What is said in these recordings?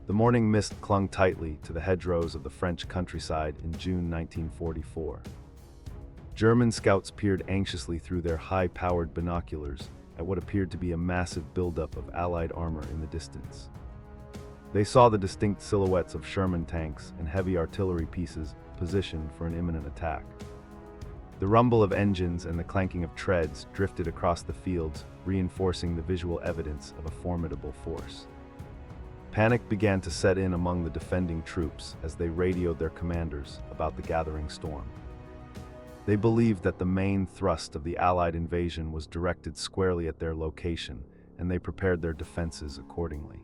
The morning mist clung tightly to the hedgerows of the French countryside in June 1944. German scouts peered anxiously through their high-powered binoculars at what appeared to be a massive buildup of Allied armor in the distance. They saw the distinct silhouettes of Sherman tanks and heavy artillery pieces positioned for an imminent attack. The rumble of engines and the clanking of treads drifted across the fields, reinforcing the visual evidence of a formidable force. Panic began to set in among the defending troops as they radioed their commanders about the gathering storm. They believed that the main thrust of the Allied invasion was directed squarely at their location, and they prepared their defenses accordingly.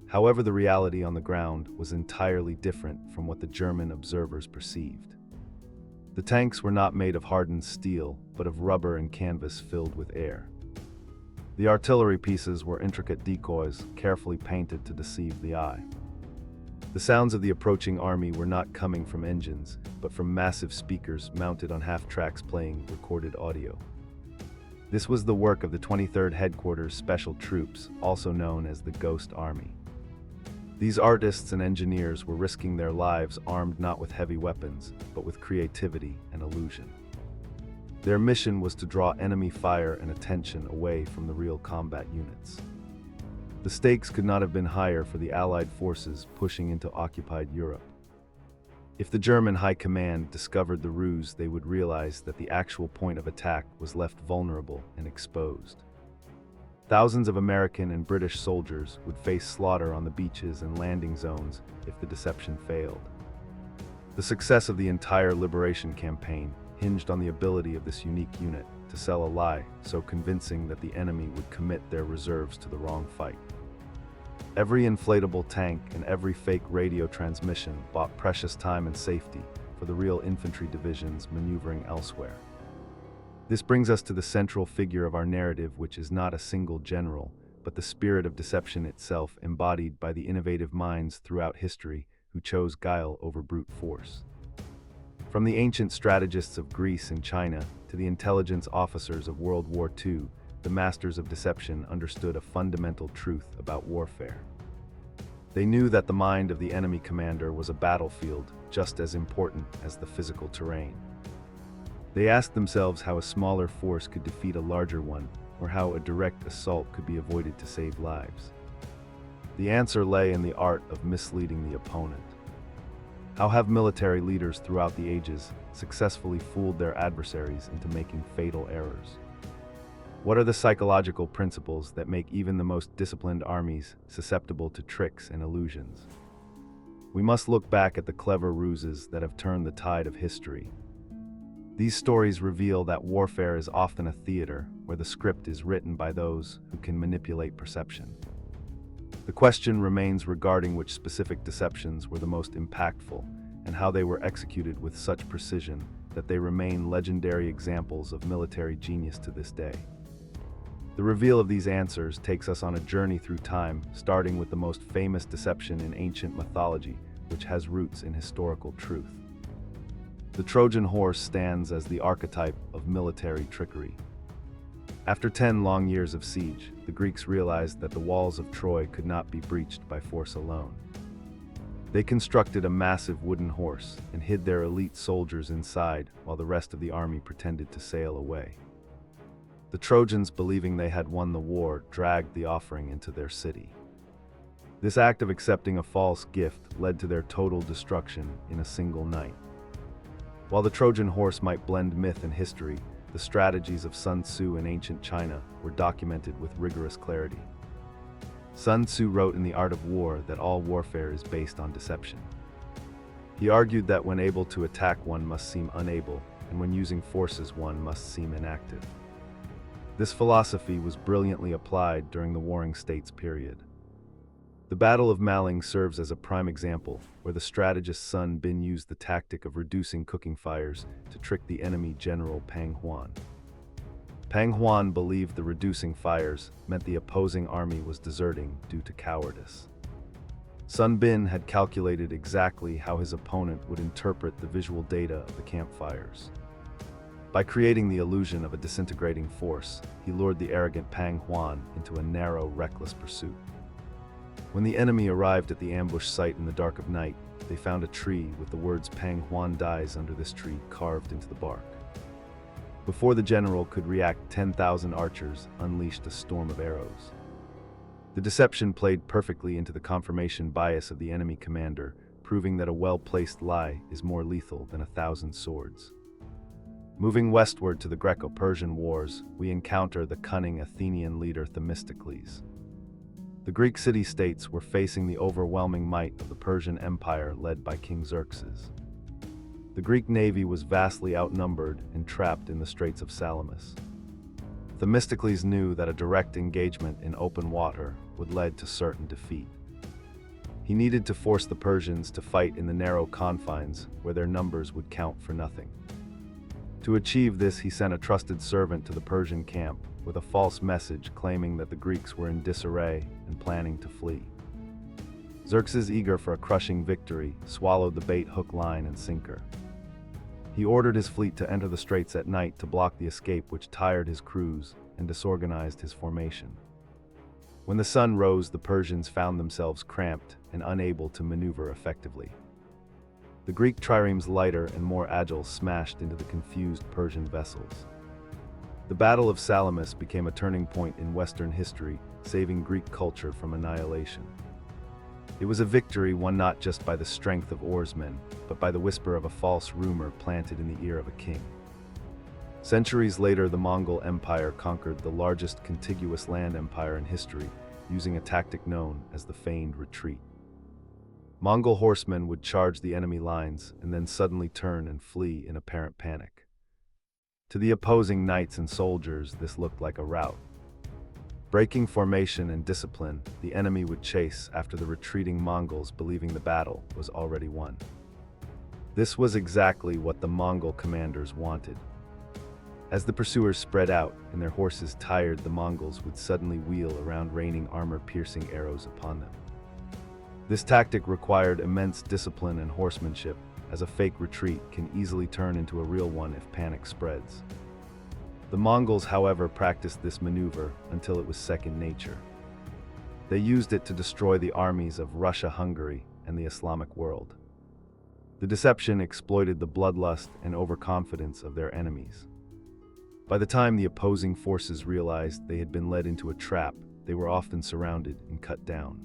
However, the reality on the ground was entirely different from what the German observers perceived. The tanks were not made of hardened steel, but of rubber and canvas filled with air. The artillery pieces were intricate decoys, carefully painted to deceive the eye. The sounds of the approaching army were not coming from engines, but from massive speakers mounted on half-tracks playing recorded audio. This was the work of the 23rd Headquarters Special Troops, also known as the Ghost Army. These artists and engineers were risking their lives armed not with heavy weapons, but with creativity and illusion. Their mission was to draw enemy fire and attention away from the real combat units. The stakes could not have been higher for the Allied forces pushing into occupied Europe. If the German High Command discovered the ruse, they would realize that the actual point of attack was left vulnerable and exposed. Thousands of American and British soldiers would face slaughter on the beaches and landing zones if the deception failed. The success of the entire liberation campaign hinged on the ability of this unique unit to sell a lie so convincing that the enemy would commit their reserves to the wrong fight. Every inflatable tank and every fake radio transmission bought precious time and safety for the real infantry divisions maneuvering elsewhere. This brings us to the central figure of our narrative, which is not a single general, but the spirit of deception itself, embodied by the innovative minds throughout history who chose guile over brute force. From the ancient strategists of Greece and China to the intelligence officers of World War II, the masters of deception understood a fundamental truth about warfare. They knew that the mind of the enemy commander was a battlefield just as important as the physical terrain. They asked themselves how a smaller force could defeat a larger one, or how a direct assault could be avoided to save lives. The answer lay in the art of misleading the opponent. How have military leaders throughout the ages successfully fooled their adversaries into making fatal errors? What are the psychological principles that make even the most disciplined armies susceptible to tricks and illusions? We must look back at the clever ruses that have turned the tide of history. These stories reveal that warfare is often a theater where the script is written by those who can manipulate perception. The question remains regarding which specific deceptions were the most impactful and how they were executed with such precision that they remain legendary examples of military genius to this day. The reveal of these answers takes us on a journey through time, starting with the most famous deception in ancient mythology, which has roots in historical truth. The Trojan Horse stands as the archetype of military trickery. After 10 long years of siege, the Greeks realized that the walls of Troy could not be breached by force alone. They constructed a massive wooden horse and hid their elite soldiers inside while the rest of the army pretended to sail away. The Trojans, believing they had won the war, dragged the offering into their city. This act of accepting a false gift led to their total destruction in a single night. While the Trojan horse might blend myth and history, the strategies of Sun Tzu in ancient China were documented with rigorous clarity. Sun Tzu wrote in The Art of War that all warfare is based on deception. He argued that when able to attack, one must seem unable, and when using forces, one must seem inactive. This philosophy was brilliantly applied during the Warring States period. The Battle of Maling serves as a prime example, where the strategist Sun Bin used the tactic of reducing cooking fires to trick the enemy general Pang Huan. Pang Huan believed the reducing fires meant the opposing army was deserting due to cowardice. Sun Bin had calculated exactly how his opponent would interpret the visual data of the campfires. By creating the illusion of a disintegrating force, he lured the arrogant Pang Huan into a narrow, reckless pursuit. When the enemy arrived at the ambush site in the dark of night, they found a tree with the words "Pang Huan dies" under this tree carved into the bark. Before the general could react, 10,000 archers unleashed a storm of arrows. The deception played perfectly into the confirmation bias of the enemy commander, proving that a well-placed lie is more lethal than 1,000 swords. Moving westward to the Greco-Persian Wars, we encounter the cunning Athenian leader Themistocles. The Greek city-states were facing the overwhelming might of the Persian Empire led by King Xerxes. The Greek navy was vastly outnumbered and trapped in the Straits of Salamis. Themistocles knew that a direct engagement in open water would lead to certain defeat. He needed to force the Persians to fight in the narrow confines where their numbers would count for nothing. To achieve this, he sent a trusted servant to the Persian camp with a false message claiming that the Greeks were in disarray and planning to flee. Xerxes, eager for a crushing victory, swallowed the bait hook, line, and sinker. He ordered his fleet to enter the straits at night to block the escape, which tired his crews and disorganized his formation. When the sun rose, the Persians found themselves cramped and unable to maneuver effectively. The Greek triremes, lighter and more agile, smashed into the confused Persian vessels. The Battle of Salamis became a turning point in Western history, saving Greek culture from annihilation. It was a victory won not just by the strength of oarsmen, but by the whisper of a false rumor planted in the ear of a king. Centuries later, the Mongol Empire conquered the largest contiguous land empire in history, using a tactic known as the feigned retreat. Mongol horsemen would charge the enemy lines and then suddenly turn and flee in apparent panic. To the opposing knights and soldiers, this looked like a rout. Breaking formation and discipline, the enemy would chase after the retreating Mongols, believing the battle was already won. This was exactly what the Mongol commanders wanted. As the pursuers spread out and their horses tired, the Mongols would suddenly wheel around, raining armor-piercing arrows upon them. This tactic required immense discipline and horsemanship, as a fake retreat can easily turn into a real one if panic spreads. The Mongols, however, practiced this maneuver until it was second nature. They used it to destroy the armies of Russia, Hungary, and the Islamic world. The deception exploited the bloodlust and overconfidence of their enemies. By the time the opposing forces realized they had been led into a trap, they were often surrounded and cut down.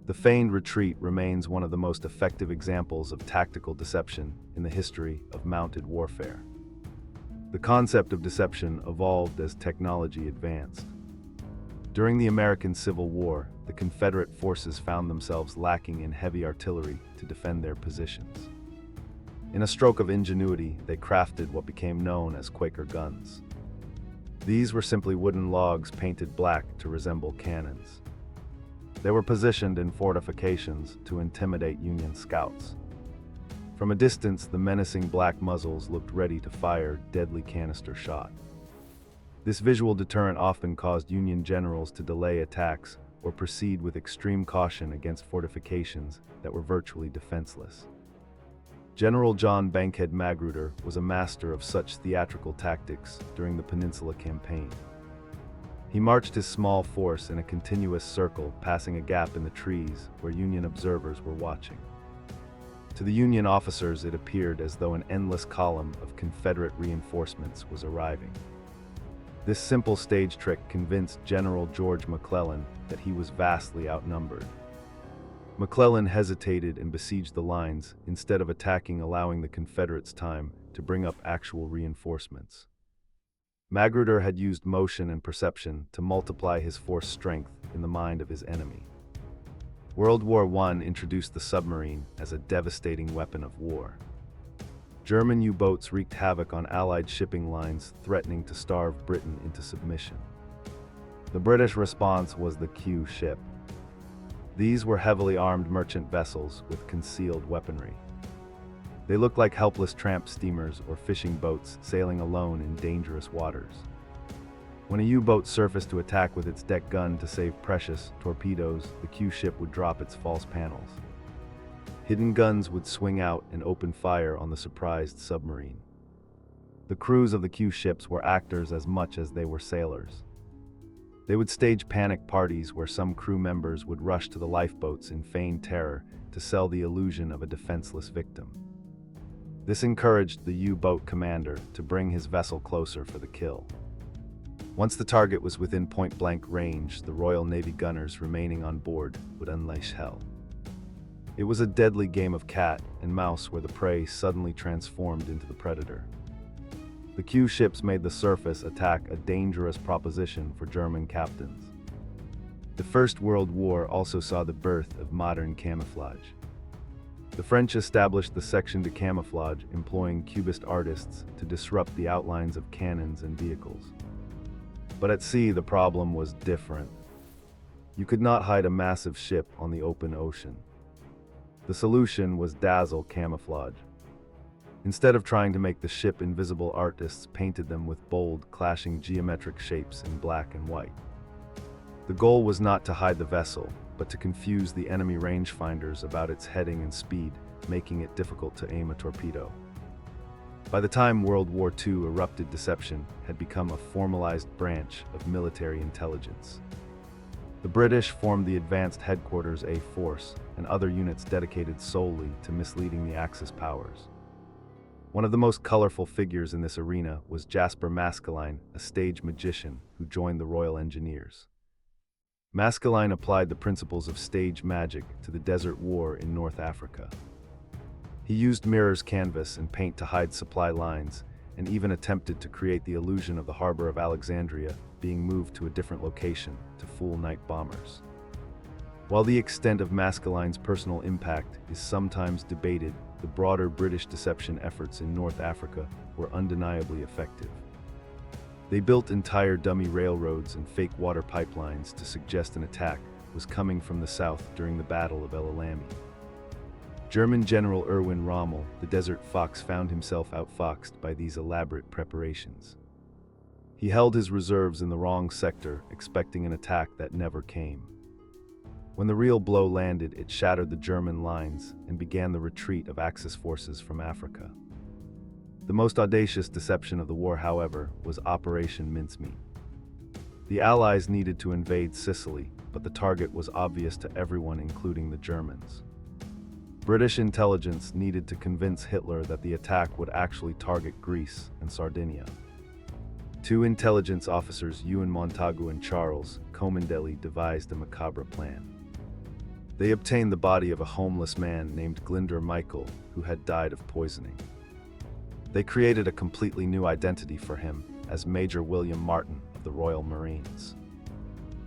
The feigned retreat remains one of the most effective examples of tactical deception in the history of mounted warfare. The concept of deception evolved as technology advanced. During the American Civil War, the Confederate forces found themselves lacking in heavy artillery to defend their positions. In a stroke of ingenuity, they crafted what became known as Quaker guns. These were simply wooden logs painted black to resemble cannons. They were positioned in fortifications to intimidate Union scouts. From a distance, the menacing black muzzles looked ready to fire deadly canister shot. This visual deterrent often caused Union generals to delay attacks or proceed with extreme caution against fortifications that were virtually defenseless. General John Bankhead Magruder was a master of such theatrical tactics during the Peninsula Campaign. He marched his small force in a continuous circle, passing a gap in the trees where Union observers were watching. To the Union officers, it appeared as though an endless column of Confederate reinforcements was arriving. This simple stage trick convinced General George McClellan that he was vastly outnumbered. McClellan hesitated and besieged the lines, instead of attacking, allowing the Confederates time to bring up actual reinforcements. Magruder had used motion and perception to multiply his force strength in the mind of his enemy. World War I introduced the submarine as a devastating weapon of war. German U-boats wreaked havoc on Allied shipping lines, threatening to starve Britain into submission. The British response was the Q ship. These were heavily armed merchant vessels with concealed weaponry. They looked like helpless tramp steamers or fishing boats sailing alone in dangerous waters. When a U-boat surfaced to attack with its deck gun to save precious torpedoes, the Q ship would drop its false panels. Hidden guns would swing out and open fire on the surprised submarine. The crews of the Q ships were actors as much as they were sailors. They would stage panic parties where some crew members would rush to the lifeboats in feigned terror to sell the illusion of a defenseless victim. This encouraged the U-boat commander to bring his vessel closer for the kill. Once the target was within point-blank range, the Royal Navy gunners remaining on board would unleash hell. It was a deadly game of cat and mouse where the prey suddenly transformed into the predator. The Q ships made the surface attack a dangerous proposition for German captains. The First World War also saw the birth of modern camouflage. The French established the section de camouflage, employing cubist artists to disrupt the outlines of cannons and vehicles. But at sea, the problem was different. You could not hide a massive ship on the open ocean. The solution was dazzle camouflage. Instead of trying to make the ship invisible, artists painted them with bold, clashing geometric shapes in black and white. The goal was not to hide the vessel, but to confuse the enemy rangefinders about its heading and speed, making it difficult to aim a torpedo. By the time World War II erupted, deception had become a formalized branch of military intelligence. The British formed the Advanced Headquarters A Force and other units dedicated solely to misleading the Axis powers. One of the most colorful figures in this arena was Jasper Maskelyne, a stage magician who joined the Royal Engineers. Maskelyne applied the principles of stage magic to the Desert War in North Africa. He used mirrors, canvas, and paint to hide supply lines, and even attempted to create the illusion of the harbor of Alexandria being moved to a different location to fool night bombers. While the extent of Maskelyne's personal impact is sometimes debated, the broader British deception efforts in North Africa were undeniably effective. They built entire dummy railroads and fake water pipelines to suggest an attack was coming from the south during the Battle of El Alamein. German General Erwin Rommel, the Desert Fox, found himself outfoxed by these elaborate preparations. He held his reserves in the wrong sector, expecting an attack that never came. When the real blow landed, it shattered the German lines and began the retreat of Axis forces from Africa. The most audacious deception of the war, however, was Operation Mincemeat. The Allies needed to invade Sicily, but the target was obvious to everyone, including the Germans. British intelligence needed to convince Hitler that the attack would actually target Greece and Sardinia. Two intelligence officers, Ewan Montagu and Charles Comendeli, devised a macabre plan. They obtained the body of a homeless man named Glinder Michael, who had died of poisoning. They created a completely new identity for him as Major William Martin of the Royal Marines.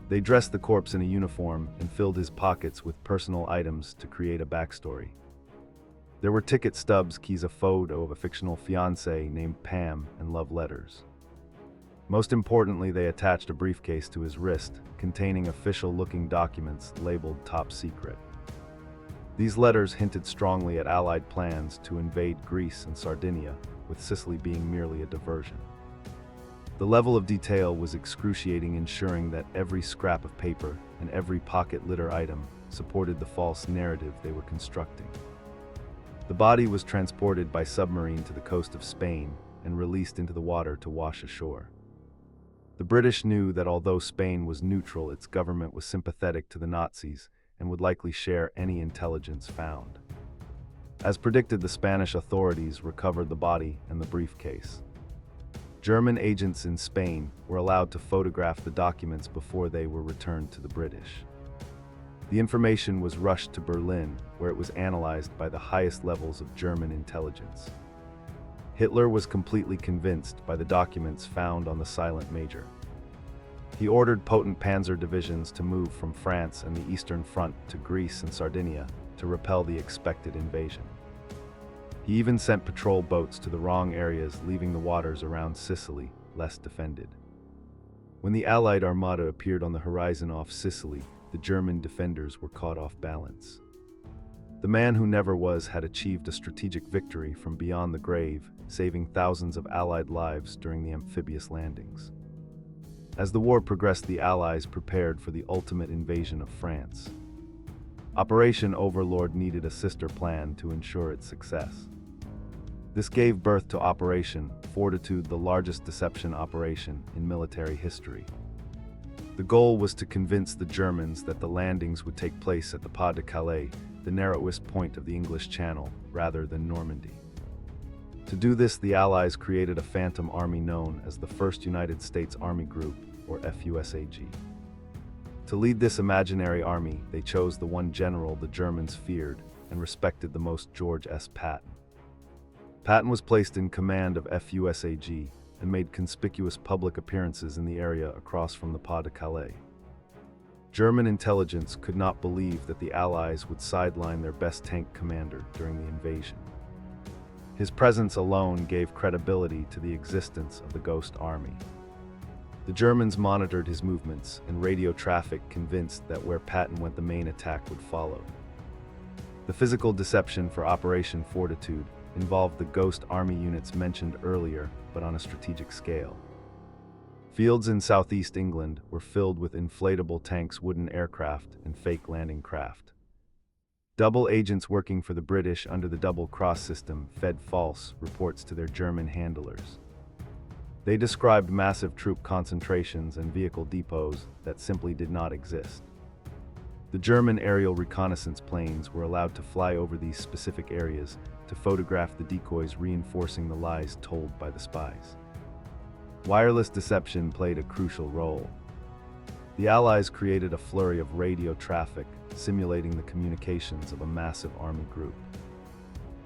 They dressed the corpse in a uniform and filled his pockets with personal items to create a backstory. There were ticket stubs, keys, a photo of a fictional fiancée named Pam, and love letters. Most importantly, they attached a briefcase to his wrist containing official-looking documents labeled Top Secret. These letters hinted strongly at Allied plans to invade Greece and Sardinia, with Sicily being merely a diversion. The level of detail was excruciating, ensuring that every scrap of paper and every pocket litter item supported the false narrative they were constructing. The body was transported by submarine to the coast of Spain and released into the water to wash ashore. The British knew that although Spain was neutral, its government was sympathetic to the Nazis and would likely share any intelligence found. As predicted, the Spanish authorities recovered the body and the briefcase. German agents in Spain were allowed to photograph the documents before they were returned to the British. The information was rushed to Berlin, where it was analyzed by the highest levels of German intelligence. Hitler was completely convinced by the documents found on the silent major. He ordered potent panzer divisions to move from France and the Eastern Front to Greece and Sardinia to repel the expected invasion. He even sent patrol boats to the wrong areas, leaving the waters around Sicily less defended. When the Allied armada appeared on the horizon off Sicily, the German defenders were caught off balance. The man who never was had achieved a strategic victory from beyond the grave, saving thousands of Allied lives during the amphibious landings. As the war progressed, the Allies prepared for the ultimate invasion of France. Operation Overlord needed a sister plan to ensure its success. This gave birth to Operation Fortitude, the largest deception operation in military history. The goal was to convince the Germans that the landings would take place at the Pas de Calais, the narrowest point of the English Channel, rather than Normandy. To do this, the Allies created a phantom army known as the First United States Army Group, or FUSAG. To lead this imaginary army, they chose the one general the Germans feared and respected the most, George S. Patton. Patton was placed in command of FUSAG and made conspicuous public appearances in the area across from the Pas de Calais. German intelligence could not believe that the Allies would sideline their best tank commander during the invasion. His presence alone gave credibility to the existence of the Ghost Army. The Germans monitored his movements, and radio traffic convinced that where Patton went, the main attack would follow. The physical deception for Operation Fortitude involved the Ghost Army units mentioned earlier, but on a strategic scale. Fields in southeast England were filled with inflatable tanks, wooden aircraft, and fake landing craft. Double agents working for the British under the double cross system fed false reports to their German handlers. They described massive troop concentrations and vehicle depots that simply did not exist. The German aerial reconnaissance planes were allowed to fly over these specific areas to photograph the decoys, reinforcing the lies told by the spies. Wireless deception played a crucial role. The Allies created a flurry of radio traffic, simulating the communications of a massive army group.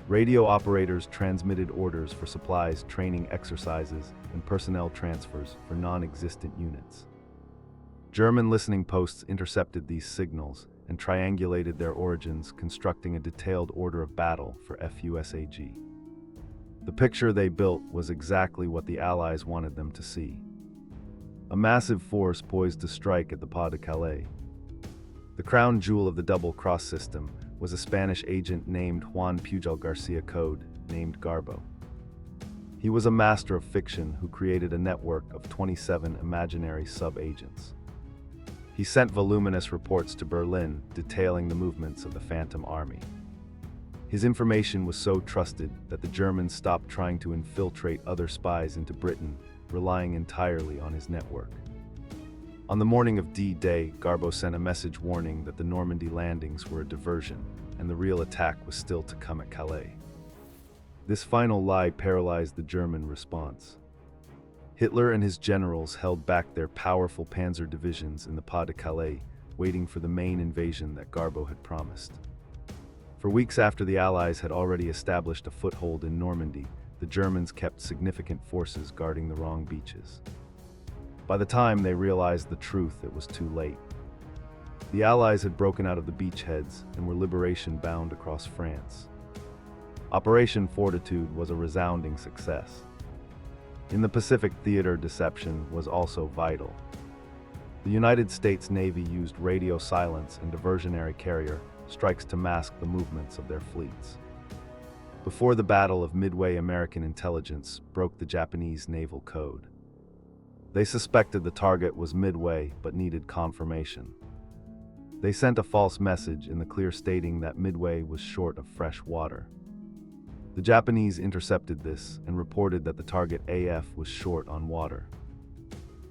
Radio operators transmitted orders for supplies, training exercises, and personnel transfers for non-existent units. German listening posts intercepted these signals and triangulated their origins, constructing a detailed order of battle for FUSAG. The picture they built was exactly what the Allies wanted them to see. A massive force poised to strike at the Pas de Calais. The crown jewel of the double cross system was a Spanish agent named Juan Pujol Garcia, code named Garbo. He was a master of fiction who created a network of 27 imaginary sub-agents. He sent voluminous reports to Berlin detailing the movements of the Phantom Army. His information was so trusted that the Germans stopped trying to infiltrate other spies into Britain, relying entirely on his network. On the morning of D-Day, Garbo sent a message warning that the Normandy landings were a diversion, and the real attack was still to come at Calais. This final lie paralyzed the German response. Hitler and his generals held back their powerful panzer divisions in the Pas de Calais, waiting for the main invasion that Garbo had promised. For weeks after the Allies had already established a foothold in Normandy, the Germans kept significant forces guarding the wrong beaches. By the time they realized the truth, it was too late. The Allies had broken out of the beachheads and were liberation-bound across France. Operation Fortitude was a resounding success. In the Pacific theater, deception was also vital. The United States Navy used radio silence and diversionary carrier strikes to mask the movements of their fleets. Before the Battle of Midway, American intelligence broke the Japanese naval code. They suspected the target was Midway but needed confirmation. They sent a false message in the clear stating that Midway was short of fresh water. The Japanese intercepted this and reported that the target AF was short on water.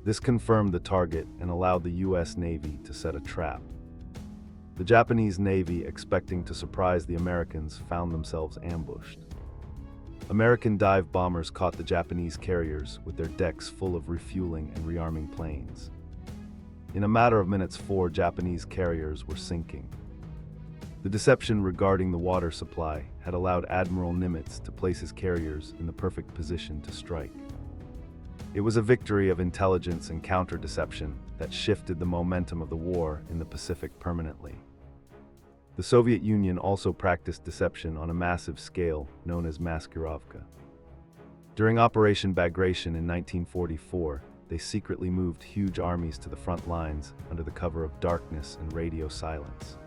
This confirmed the target and allowed the US Navy to set a trap. The Japanese Navy, expecting to surprise the Americans, found themselves ambushed. American dive bombers caught the Japanese carriers with their decks full of refueling and rearming planes. In a matter of minutes, 4 Japanese carriers were sinking. The deception regarding the water supply had allowed Admiral Nimitz to place his carriers in the perfect position to strike. It was a victory of intelligence and counter-deception that shifted the momentum of the war in the Pacific permanently. The Soviet Union also practiced deception on a massive scale known as Maskirovka. During Operation Bagration in 1944, they secretly moved huge armies to the front lines under the cover of darkness and radio silence.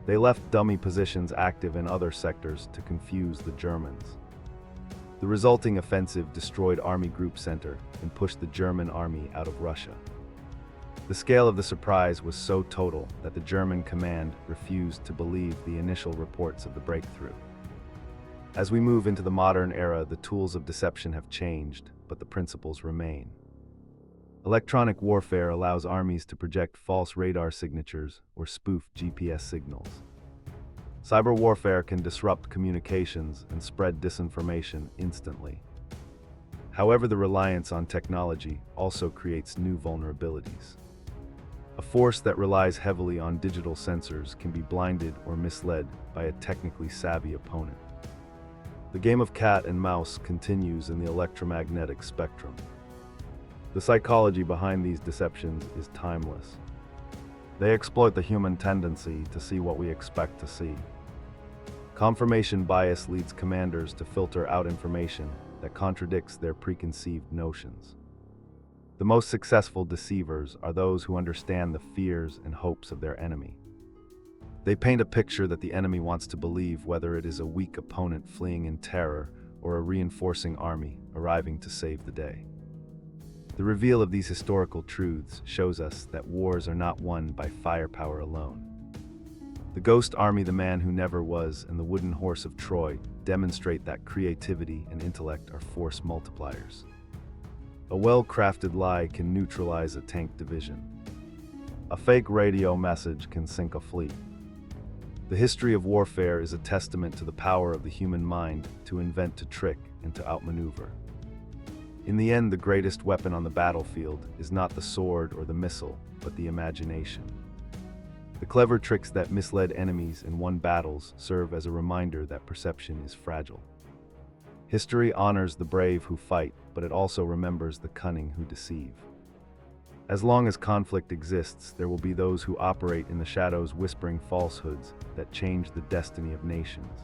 They left dummy positions active in other sectors to confuse the Germans. The resulting offensive destroyed Army Group Center and pushed the German army out of Russia. The scale of the surprise was so total that the German command refused to believe the initial reports of the breakthrough. As we move into the modern era, the tools of deception have changed, but the principles remain. Electronic warfare allows armies to project false radar signatures or spoof GPS signals. Cyber warfare can disrupt communications and spread disinformation instantly. However, the reliance on technology also creates new vulnerabilities. A force that relies heavily on digital sensors can be blinded or misled by a technically savvy opponent. The game of cat and mouse continues in the electromagnetic spectrum. The psychology behind these deceptions is timeless. They exploit the human tendency to see what we expect to see. Confirmation bias leads commanders to filter out information that contradicts their preconceived notions. The most successful deceivers are those who understand the fears and hopes of their enemy. They paint a picture that the enemy wants to believe, whether it is a weak opponent fleeing in terror or a reinforcing army arriving to save the day. The reveal of these historical truths shows us that wars are not won by firepower alone. The Ghost Army, the Man Who Never Was, and the Wooden Horse of Troy demonstrate that creativity and intellect are force multipliers. A well-crafted lie can neutralize a tank division. A fake radio message can sink a fleet. The history of warfare is a testament to the power of the human mind to invent, to trick, and to outmaneuver. In the end, the greatest weapon on the battlefield is not the sword or the missile, but the imagination. The clever tricks that misled enemies and won battles serve as a reminder that perception is fragile. History honors the brave who fight, but it also remembers the cunning who deceive. As long as conflict exists, there will be those who operate in the shadows, whispering falsehoods that change the destiny of nations.